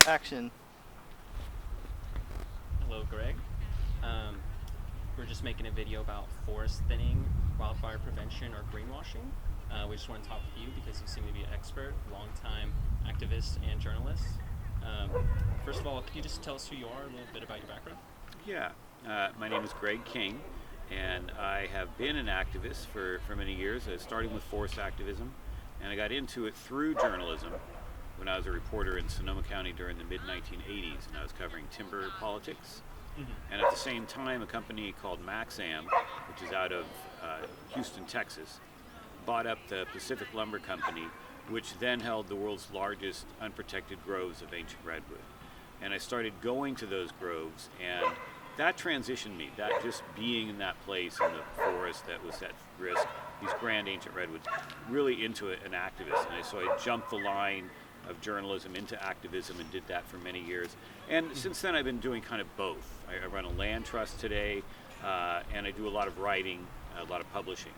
Action. Hello, Greg. Um, we're just making a video about forest thinning, wildfire prevention, or greenwashing. We just want to talk with you because you seem to be an expert, longtime activist and journalist. Um, First of all, could you just tell us who you are, a little bit about your background? Yeah, my name is Greg King, and I have been an activist for many years, starting with forest activism, and I got into it through journalism when I was a reporter in Sonoma County during the mid-1980s, and I was covering timber politics. And at the same time, a company called Maxam, which is out of Houston, Texas, bought up the Pacific Lumber Company, which then held the world's largest unprotected groves of ancient redwood. And I started going to those groves, and that transitioned me, that just being in that place in the forest that was at risk, these grand ancient redwoods, really into an activist. And so I jumped the line of journalism into activism and did that for many years. And since then I've been doing kind of both. I run a land trust today, and I do a lot of writing, a lot of publishing.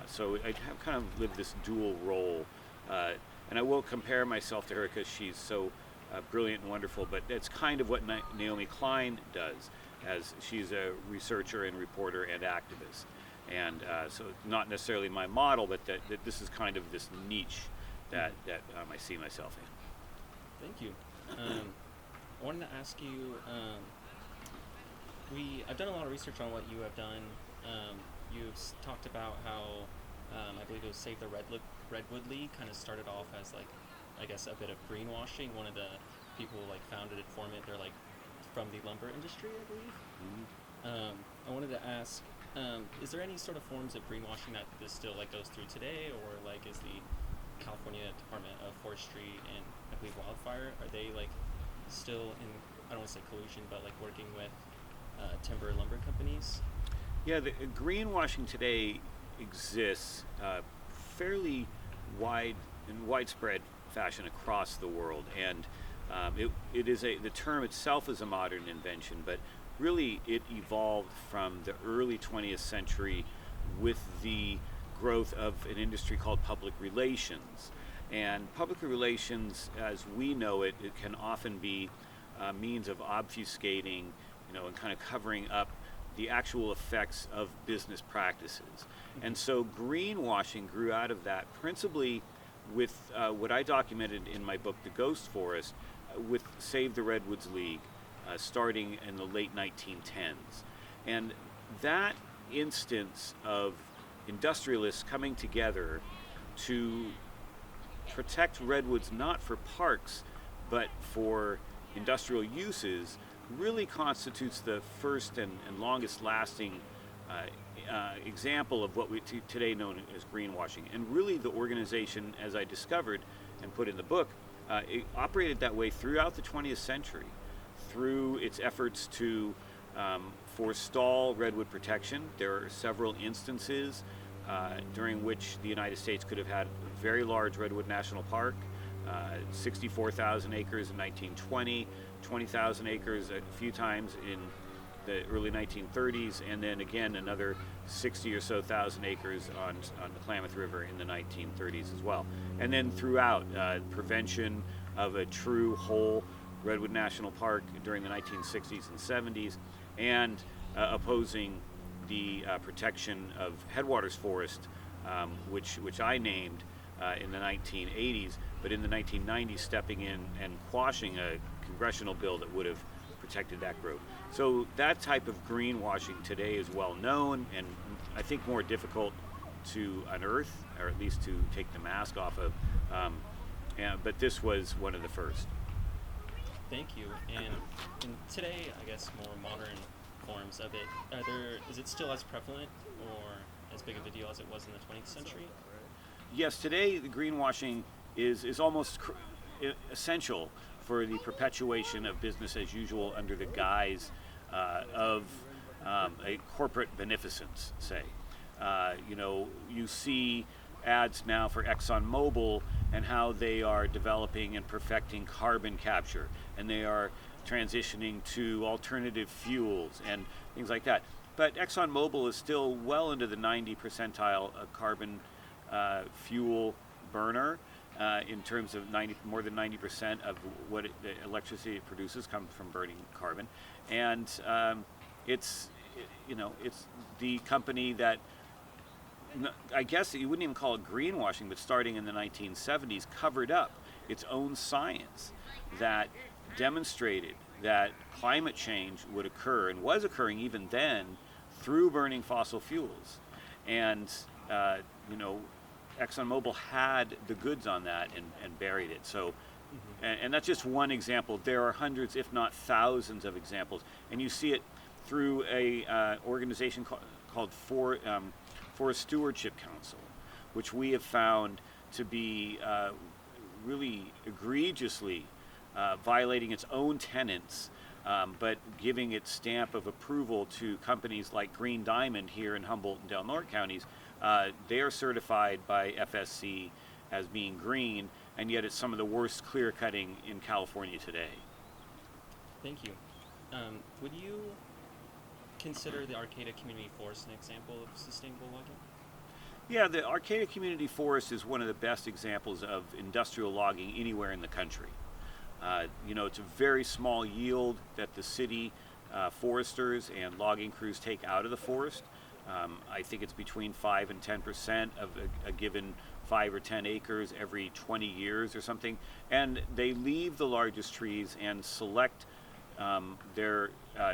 So I have kind of lived this dual role. And I will compare myself to her because she's so brilliant and wonderful, but that's kind of what Naomi Klein does, as she's a researcher and reporter and activist. And so not necessarily my model, but that this is kind of this niche that I see myself in. Thank you. I wanted to ask you, I've done a lot of research on what you have done. You've talked about how, I believe it was Save the Redwood League kind of started off as like, I guess, a bit of greenwashing. One of the people like founded it, formed it, they're like from the lumber industry, I believe. I wanted to ask, is there any sort of forms of greenwashing that this still like goes through today, or like is the California Department of Forestry and I believe wildfire, are they like still in, I don't want to say collusion, but like working with timber lumber companies? Yeah, the greenwashing today exists fairly widespread fashion across the world, and it is the term itself is a modern invention, but really it evolved from the early 20th century with the growth of an industry called public relations. And public relations, as we know it, it can often be a means of obfuscating, and kind of covering up the actual effects of business practices. And so greenwashing grew out of that, principally with what I documented in my book, The Ghost Forest, with Save the Redwoods League, starting in the late 1910s. And that instance of industrialists coming together to protect redwoods not for parks but for industrial uses really constitutes the first and longest lasting example of what we today know as greenwashing. And really the organization, as I discovered and put in the book, it operated that way throughout the 20th century through its efforts to forestall redwood protection. There are several instances during which the United States could have had a very large redwood national park, 64,000 acres in 1920, 20,000 acres a few times in the early 1930s, and then again another 60 or so thousand acres on the Klamath River in the 1930s as well. And then throughout, prevention of a true whole redwood national park during the 1960s and 70s, and opposing the protection of headwaters forest, which I named in the 1980s, but in the 1990s stepping in and quashing a congressional bill that would have protected that grove. So that type of greenwashing today is well known and I think more difficult to unearth, or at least to take the mask off of, but this was one of the first. Thank you. And in today, I guess, more modern forms of it, is it still as prevalent or as big of a deal as it was in the 20th century? Yes, today the greenwashing is almost essential for the perpetuation of business as usual under the guise of a corporate beneficence, say. You see ads now for ExxonMobil and how they are developing and perfecting carbon capture, and they are transitioning to alternative fuels and things like that. But ExxonMobil is still well into the 90 percentile carbon fuel burner, in terms of more than 90% of the electricity it produces comes from burning carbon, and it's it's the company that, I guess you wouldn't even call it greenwashing, but starting in the 1970s, covered up its own science that demonstrated that climate change would occur and was occurring even then through burning fossil fuels. And, ExxonMobil had the goods on that and buried it. So, and that's just one example. There are hundreds, if not thousands, of examples. And you see it through a organization called Forest Stewardship Council, which we have found to be really egregiously violating its own tenets, but giving its stamp of approval to companies like Green Diamond here in Humboldt and Del Norte counties. They are certified by FSC as being green, and yet it's some of the worst clear cutting in California today. Thank you. Would you consider the Arcata Community Forest an example of sustainable logging? Yeah, the Arcata Community Forest is one of the best examples of industrial logging anywhere in the country. It's a very small yield that the city foresters and logging crews take out of the forest. I think it's between 5 and 10% of a given 5 or 10 acres every 20 years or something. And they leave the largest trees and select their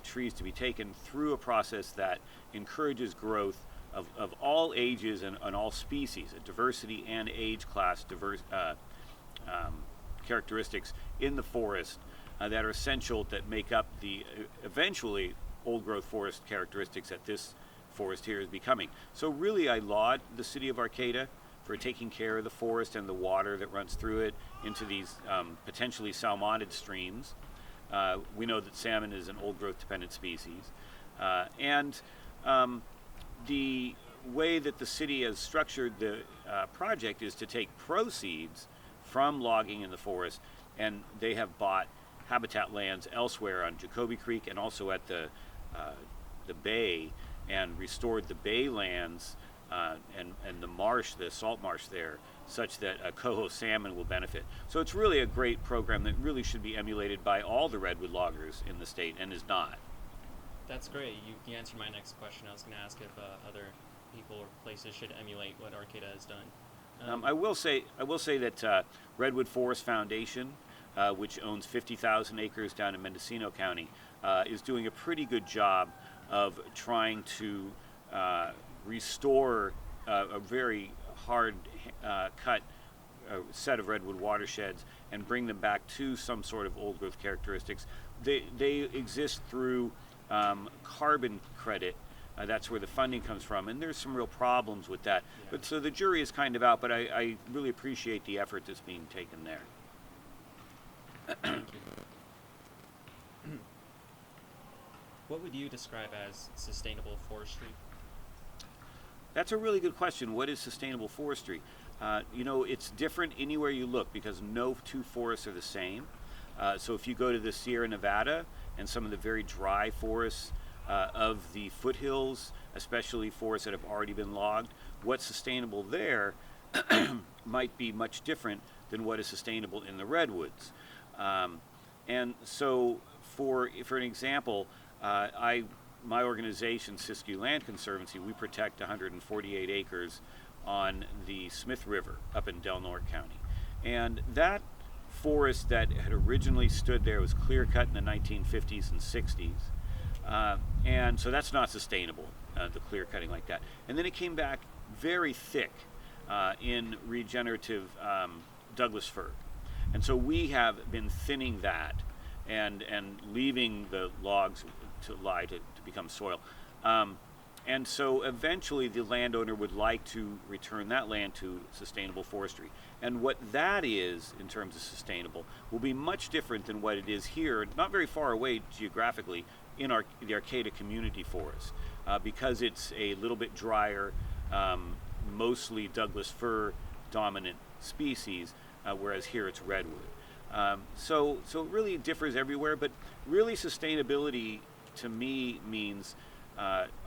trees to be taken through a process that encourages growth of all ages and all species, a diversity and age class characteristics in the forest that are essential, that make up the eventually old growth forest characteristics that this forest here is becoming. So really, I laud the city of Arcata for taking care of the forest and the water that runs through it into these potentially salmonid streams. We know that salmon is an old growth dependent species, and the way that the city has structured the project is to take proceeds from logging in the forest, and they have bought habitat lands elsewhere on Jacoby Creek and also at the bay, and restored the bay lands and the marsh, the salt marsh there, such that coho salmon will benefit. So it's really a great program that really should be emulated by all the redwood loggers in the state, and is not. That's great. You answered my next question. I was going to ask if other people or places should emulate what Arcata has done. I will say that Redwood Forest Foundation, which owns 50,000 acres down in Mendocino County, is doing a pretty good job of trying to restore a very hard cut set of redwood watersheds and bring them back to some sort of old growth characteristics. They exist through carbon credit. That's where the funding comes from, and there's some real problems with that. Yeah. But so the jury is kind of out, but I really appreciate the effort that's being taken there. Thank you. What would you describe as sustainable forestry? That's a really good question. What is sustainable forestry? It's different anywhere you look because no two forests are the same. So if you go to the Sierra Nevada and some of the very dry forests of the foothills, especially forests that have already been logged, what's sustainable there might be much different than what is sustainable in the redwoods. And so for an example, my organization, Siskiyou Land Conservancy, we protect 148 acres on the Smith River up in Del Norte County. And that forest that had originally stood there was clear cut in the 1950s and 60s. And so that's not sustainable, the clear cutting like that. And then it came back very thick in regenerative Douglas fir. And so we have been thinning that and leaving the logs to lie to become soil. And so eventually the landowner would like to return that land to sustainable forestry. And what that is in terms of sustainable will be much different than what it is here, not very far away geographically, in the Arcata Community Forest, because it's a little bit drier, mostly Douglas fir dominant species, whereas here it's redwood. So it really differs everywhere, but really sustainability to me means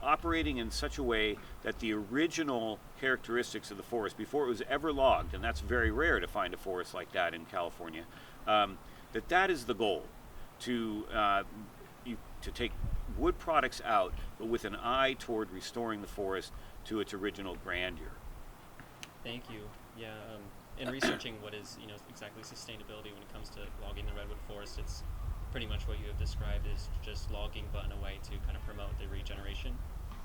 operating in such a way that the original characteristics of the forest before it was ever logged, and that's very rare to find a forest like that in California, that is the goal, to to take wood products out, but with an eye toward restoring the forest to its original grandeur. Thank you. Yeah, in researching what is, exactly sustainability when it comes to logging the redwood forest, it's pretty much what you have described is just logging but in a way to kind of promote the regeneration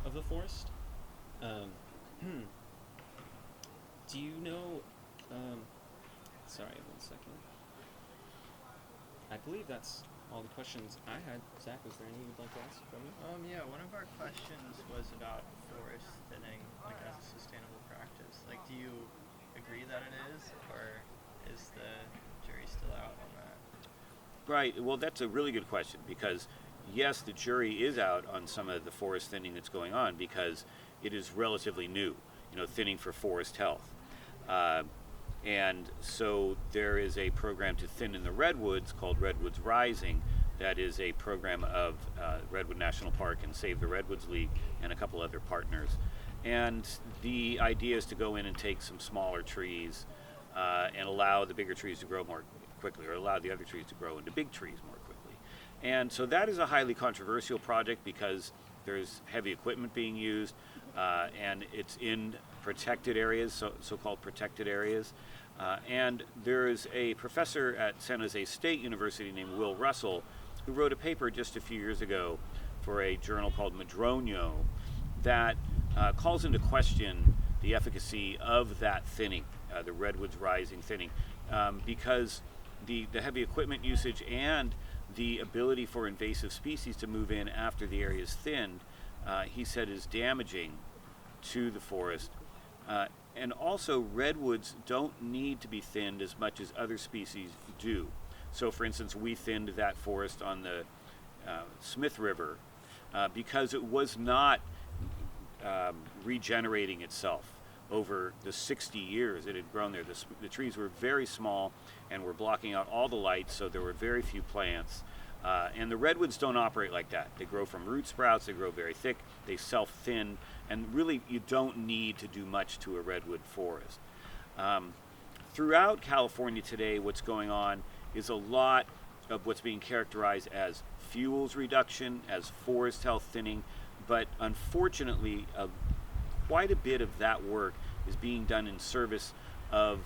of the forest. Do you know, sorry, 1 second. I believe that's all the questions I had. Zach, was there any you'd like to ask from me? Yeah, one of our questions was about forest thinning, like as a sustainable practice. Like, do you agree that it is, or is the jury still out on that? Right. Well, that's a really good question, because yes, the jury is out on some of the forest thinning that's going on because it is relatively new, thinning for forest health. And so there is a program to thin in the redwoods called Redwoods Rising. That is a program of Redwood National Park and Save the Redwoods League and a couple other partners. And the idea is to go in and take some smaller trees and allow the bigger trees to grow more quickly, or allow the other trees to grow into big trees more quickly. And so that is a highly controversial project because there's heavy equipment being used, and it's in protected areas, so-called protected areas. And there is a professor at San Jose State University named Will Russell who wrote a paper just a few years ago for a journal called Madronio that calls into question the efficacy of that thinning, the Redwoods Rising thinning, because the heavy equipment usage and the ability for invasive species to move in after the area is thinned, he said, is damaging to the forest. And also, redwoods don't need to be thinned as much as other species do. So, for instance, we thinned that forest on the Smith River because it was not regenerating itself over the 60 years it had grown there. The trees were very small and were blocking out all the light, so there were very few plants. And the redwoods don't operate like that. They grow from root sprouts, they grow very thick, they self-thin, and really you don't need to do much to a redwood forest. Throughout California today, what's going on is a lot of what's being characterized as fuels reduction, as forest health thinning, but unfortunately, quite a bit of that work is being done in service of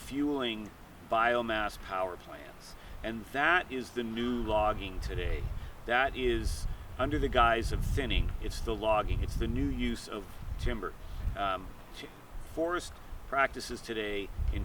fueling biomass power plants. And that is the new logging today. That is, under the guise of thinning, it's the logging, it's the new use of timber. Forest practices today in